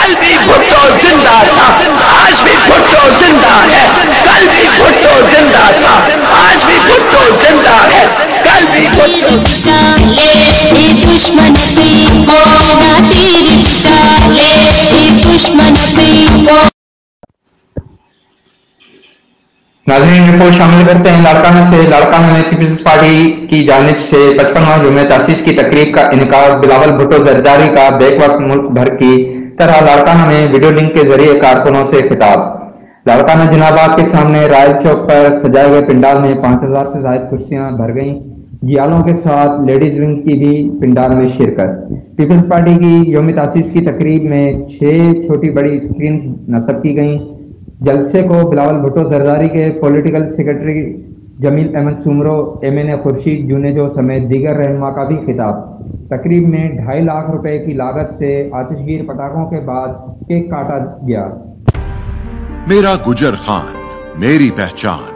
کل بھی بھٹو زندہ تھا، آج بھی بھٹو زندہ ہے، کل بھی بھٹو زندہ تھا، آج بھی بھٹو زندہ ہے، کل بھی بھٹو دشمن ناظرین رپورٹ شامل کرتے ہیں لاڑکانہ سے۔ لاڑکانہ میں پیپلز پارٹی کی جانب سے 55واں یوم تاسیس کی تقریب کا انعقاد۔ بلاول بھٹو زرداری کا بیک وقت ملک بھر کی طرح لاڑکانہ میں ویڈیو لنک کے ذریعے کارکنوں سے خطاب۔ لاڑکانہ جناب آباد کے سامنے رائل چوک پر سجائے ہوئے پنڈال میں 5000 سے زائد کرسیاں بھر گئیں۔ جیالوں کے ساتھ لیڈیز ونگ کی بھی پنڈال میں شرکت۔ پیپلز پارٹی کی یوم تاسیس کی تقریب میں 6 چھوٹی بڑی اسکرین نصب کی گئیں۔ جلسے کو بلاول بھٹو زرداری کے پولیٹیکل سیکرٹری جمیل احمد سومرو، MNA خورشید جونیجو سمیت دیگر رہنما کا بھی خطاب۔ تقریب میں 2.5 لاکھ روپے کی لاگت سے آتش گیر پٹاخوں کے بعد کیک کاٹا گیا۔ میرا گجر خان، میری پہچان۔